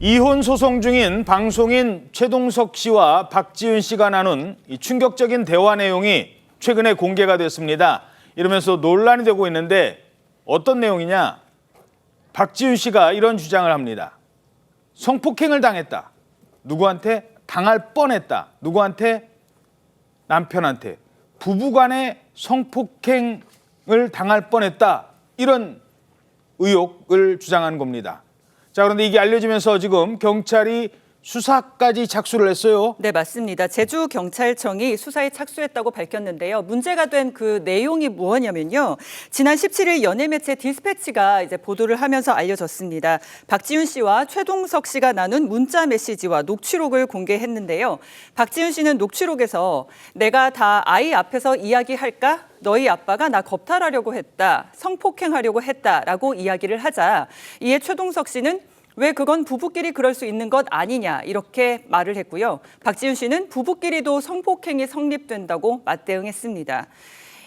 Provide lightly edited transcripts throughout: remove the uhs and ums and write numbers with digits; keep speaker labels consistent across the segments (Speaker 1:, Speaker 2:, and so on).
Speaker 1: 이혼 소송 중인 방송인 최동석 씨와 박지윤 씨가 나눈 이 충격적인 대화 내용이 최근에 공개가 됐습니다. 이러면서 논란이 되고 있는데 어떤 내용이냐? 박지윤 씨가 이런 주장을 합니다. 성폭행을 당했다. 누구한테? 당할 뻔했다. 누구한테? 남편한테. 부부간의 성폭행을 당할 뻔했다. 이런 의혹을 주장한 겁니다. 자, 그런데 이게 알려지면서 지금 경찰이 수사까지 착수를 했어요.
Speaker 2: 네, 맞습니다. 제주경찰청이 수사에 착수했다고 밝혔는데요. 문제가 된 그 내용이 뭐냐면요. 지난 17일 연예 매체 디스패치가 이제 보도를 하면서 알려졌습니다. 박지윤 씨와 최동석 씨가 나눈 문자 메시지와 녹취록을 공개했는데요. 박지윤 씨는 녹취록에서 내가 다 아이 앞에서 이야기할까? 너희 아빠가 나 겁탈하려고 했다. 성폭행하려고 했다라고 이야기를 하자 이에 최동석 씨는 왜 그건 부부끼리 그럴 수 있는 것 아니냐 이렇게 말을 했고요. 박지윤 씨는 부부끼리도 성폭행이 성립된다고 맞대응했습니다.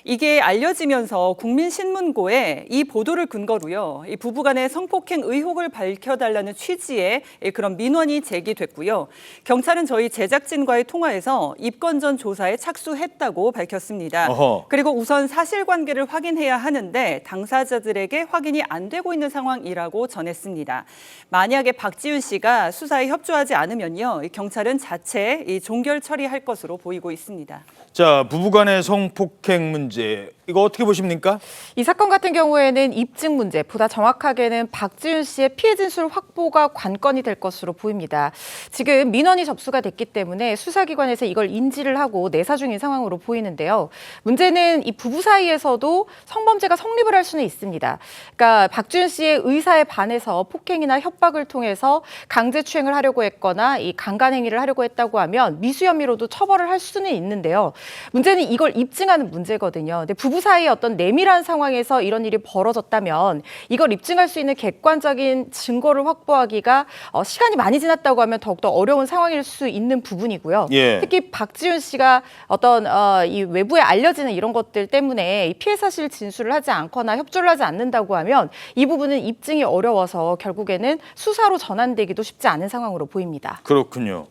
Speaker 2: 이게 알려지면서 국민신문고에 이 보도를 근거로요. 이 부부간의 성폭행 의혹을 밝혀달라는 취지의 그런 민원이 제기됐고요. 경찰은 저희 제작진과의 통화에서 입건 전 조사에 착수했다고 밝혔습니다. 그리고 우선 사실관계를 확인해야 하는데 당사자들에게 확인이 안 되고 있는 상황이라고 전했습니다. 만약에 박지윤 씨가 수사에 협조하지 않으면요. 경찰은 자체 종결 처리할 것으로 보이고 있습니다.
Speaker 1: 자, 부부간의 성폭행 문제 이거 어떻게 보십니까?
Speaker 3: 이 사건 같은 경우에는 입증 문제, 보다 정확하게는 박지윤 씨의 피해 진술 확보가 관건이 될 것으로 보입니다. 지금 민원이 접수가 됐기 때문에 수사기관에서 이걸 인지를 하고 내사 중인 상황으로 보이는데요. 문제는 이 부부 사이에서도 성범죄가 성립을 할 수는 있습니다. 그러니까 박지윤 씨의 의사에 반해서 폭행이나 협박을 통해서 강제추행을 하려고 했거나 이 강간행위를 하려고 했다고 하면 미수 혐의로도 처벌을 할 수는 있는데요. 문제는 이걸 입증하는 문제거든요. 근데 부부 사이의 어떤 내밀한 상황에서 이런 일이 벌어졌다면 이걸 입증할 수 있는 객관적인 증거를 확보하기가 시간이 많이 지났다고 하면 더욱더 어려운 상황일 수 있는 부분이고요.
Speaker 1: 예.
Speaker 3: 특히 박지윤 씨가 어떤 이 외부에 알려지는 이런 것들 때문에 피해 사실 진술을 하지 않거나 협조를 하지 않는다고 하면 이 부분은 입증이 어려워서 결국에는 수사로 전환되기도 쉽지 않은 상황으로 보입니다.
Speaker 1: 그렇군요.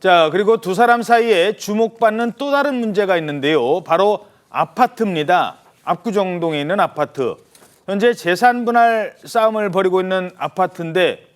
Speaker 1: 자, 그리고 두 사람 사이에 주목받는 또 다른 문제가 있는데요. 바로 아파트입니다. 압구정동에 있는 아파트. 현재 재산 분할 싸움을 벌이고 있는 아파트인데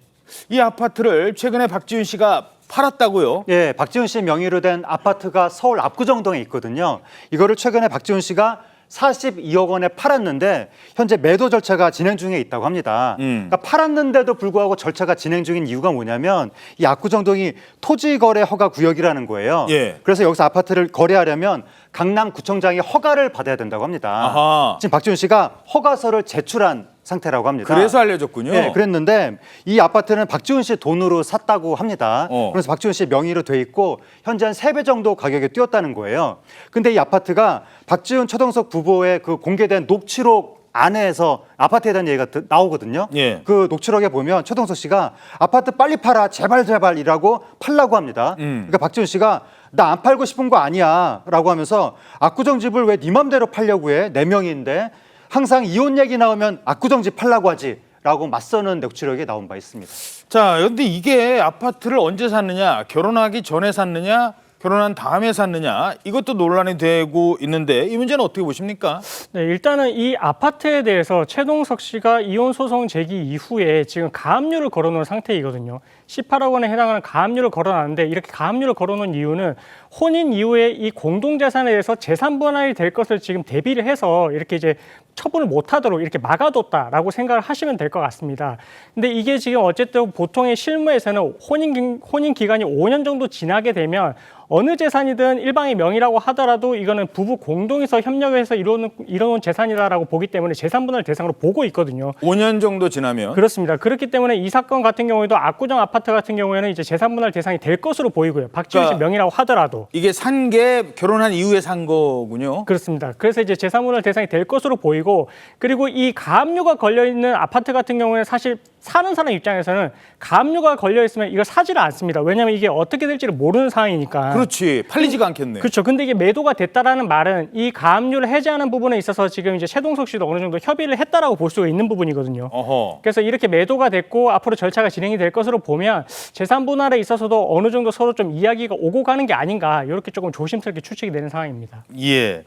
Speaker 1: 이 아파트를 최근에 박지윤 씨가 팔았다고요?
Speaker 4: 예, 박지윤 씨 명의로 된 아파트가 서울 압구정동에 있거든요. 이거를 최근에 박지윤 씨가 42억 원에 팔았는데 현재 매도 절차가 진행 중에 있다고 합니다. 그러니까 팔았는데도 불구하고 절차가 진행 중인 이유가 뭐냐면 이 압구정동이 토지거래 허가 구역이라는 거예요.
Speaker 1: 예.
Speaker 4: 그래서 여기서 아파트를 거래하려면 강남구청장이 허가를 받아야 된다고 합니다.
Speaker 1: 아하.
Speaker 4: 지금 박지윤 씨가 허가서를 제출한 상태라고 합니다.
Speaker 1: 그래서 알려졌군요.
Speaker 4: 네, 그랬는데 이 아파트는 박지윤 씨 돈으로 샀다고 합니다. 그래서 박지윤 씨 명의로 돼 있고 현재 한 3배 정도 가격이 뛰었다는 거예요. 근데 이 아파트가 박지윤 최동석 부부의 그 공개된 녹취록 안에서 아파트에 대한 얘기가 나오거든요.
Speaker 1: 예.
Speaker 4: 그 녹취록에 보면 최동석 씨가 아파트 빨리 팔아 제발 제발이라고 팔라고 합니다. 그러니까 박지윤 씨가 나 안 팔고 싶은 거 아니야 라고 하면서 압구정 집을 왜 네 맘대로 팔려고 해? 내 명의인데 항상 이혼 얘기 나오면 압구정 집 팔라고 하지 라고 맞서는 녹취록이 나온 바 있습니다.
Speaker 1: 자, 근데 이게 아파트를 언제 샀느냐, 결혼하기 전에 샀느냐, 결혼한 다음에 샀느냐, 이것도 논란이 되고 있는데 이 문제는 어떻게 보십니까?
Speaker 5: 네, 일단은 이 아파트에 대해서 최동석 씨가 이혼 소송 제기 이후에 지금 가압류를 걸어놓은 상태이거든요. 18억 원에 해당하는 가압류를 걸어놨는데 이렇게 가압류를 걸어놓은 이유는 혼인 이후에 이 공동재산에 대해서 재산 분할이 될 것을 지금 대비를 해서 이렇게 이제 처분을 못하도록 이렇게 막아뒀다라고 생각을 하시면 될 것 같습니다. 근데 이게 지금 어쨌든 보통의 실무에서는 혼인 기간이 5년 정도 지나게 되면 어느 재산이든 일방의 명의라고 하더라도 이거는 부부 공동에서 협력해서 이뤄놓은 재산이다라고 보기 때문에 재산 분할 대상으로 보고 있거든요.
Speaker 1: 5년 정도 지나면?
Speaker 5: 그렇습니다. 그렇기 때문에 이 사건 같은 경우에도 압구정 아파트 같은 경우에는 이제 재산 분할 대상이 될 것으로 보이고요. 박지윤 씨 명의라고 하더라도.
Speaker 1: 이게 산 게 결혼한 이후에 산 거군요.
Speaker 5: 그렇습니다. 그래서 이제 재산 분할 대상이 될 것으로 보이고, 그리고 이 가압류가 걸려 있는 아파트 같은 경우에는 사실 사는 사람 입장에서는 가압류가 걸려 있으면 이걸 사지를 않습니다. 왜냐하면 이게 어떻게 될지를 모르는 상황이니까.
Speaker 1: 그렇지. 팔리지가 않겠네.
Speaker 5: 그렇죠. 근데 이게 매도가 됐다라는 말은 이 가압류를 해제하는 부분에 있어서 지금 이제 최동석 씨도 어느 정도 협의를 했다라고 볼 수가 있는 부분이거든요.
Speaker 1: 어허.
Speaker 5: 그래서 이렇게 매도가 됐고 앞으로 절차가 진행이 될 것으로 보면 재산 분할에 있어서도 어느 정도 서로 좀 이야기가 오고 가는 게 아닌가 이렇게 조금 조심스럽게 추측이 되는 상황입니다.
Speaker 1: 예.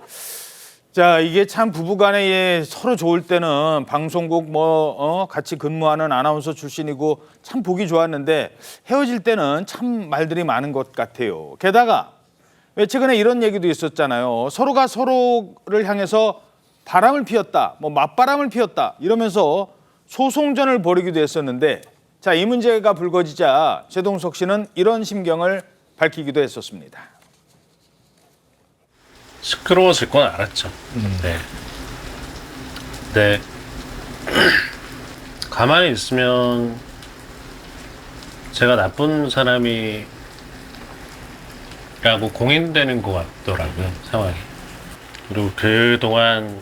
Speaker 1: 자, 이게 참 부부간에 예, 서로 좋을 때는 방송국 같이 근무하는 아나운서 출신이고 참 보기 좋았는데 헤어질 때는 참 말들이 많은 것 같아요. 게다가 왜 최근에 이런 얘기도 있었잖아요. 서로가 서로를 향해서 바람을 피웠다, 뭐 맞바람을 피웠다 이러면서 소송전을 벌이기도 했었는데 자, 이 문제가 불거지자 최동석 씨는 이런 심경을 밝히기도 했었습니다.
Speaker 6: 시끄러워질 건 알았죠. 네. 근데 가만히 있으면 제가 나쁜 사람이라고 공인되는 것 같더라고요, 상황이. 그리고 그동안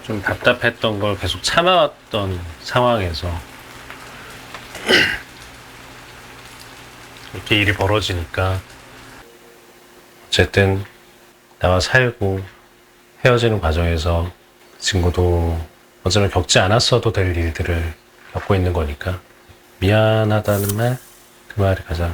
Speaker 6: 좀 답답했던 걸 계속 참아왔던 상황에서 이렇게 일이 벌어지니까 어쨌든 나와 살고 헤어지는 과정에서 친구도 어쩌면 겪지 않았어도 될 일들을 겪고 있는 거니까 미안하다는 말, 그 말이 가장.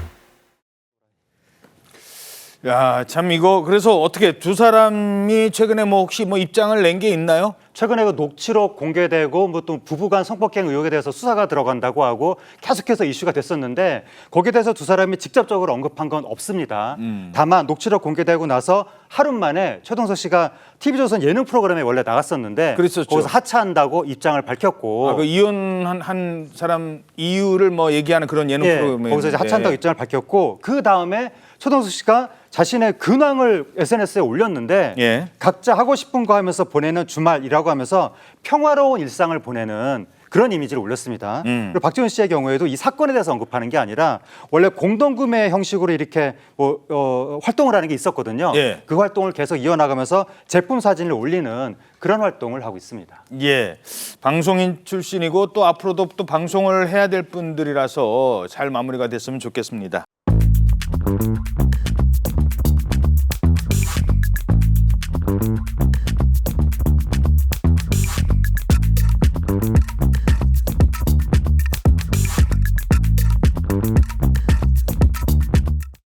Speaker 1: 야, 참 이거 그래서 어떻게 두 사람이 최근에 뭐 혹시 뭐 입장을 낸 게 있나요?
Speaker 4: 최근에 그 녹취록 공개되고 뭐 또 부부간 성폭행 의혹에 대해서 수사가 들어간다고 하고 계속해서 이슈가 됐었는데 거기에 대해서 두 사람이 직접적으로 언급한 건 없습니다. 다만 녹취록 공개되고 나서 하루 만에 최동석 씨가 TV조선 예능 프로그램에 원래 나갔었는데
Speaker 1: 그랬었죠.
Speaker 4: 거기서 하차한다고 입장을 밝혔고
Speaker 1: 아, 그 이혼한 한 사람 이유를 뭐 얘기하는 그런 예능
Speaker 4: 예,
Speaker 1: 프로그램에
Speaker 4: 거기서 이제 하차한다고 입장을 밝혔고 그 다음에 최동석 씨가 자신의 근황을 SNS에 올렸는데
Speaker 1: 예.
Speaker 4: 각자 하고 싶은 거 하면서 보내는 주말이라고 하면서 평화로운 일상을 보내는 그런 이미지를 올렸습니다. 그리고 박지훈 씨의 경우에도 이 사건에 대해서 언급하는 게 아니라 원래 공동구매 형식으로 이렇게 활동을 하는 게 있었거든요.
Speaker 1: 예.
Speaker 4: 그 활동을 계속 이어나가면서 제품 사진을 올리는 그런 활동을 하고 있습니다.
Speaker 1: 예, 방송인 출신이고 또 앞으로도 또 방송을 해야 될 분들이라서 잘 마무리가 됐으면 좋겠습니다.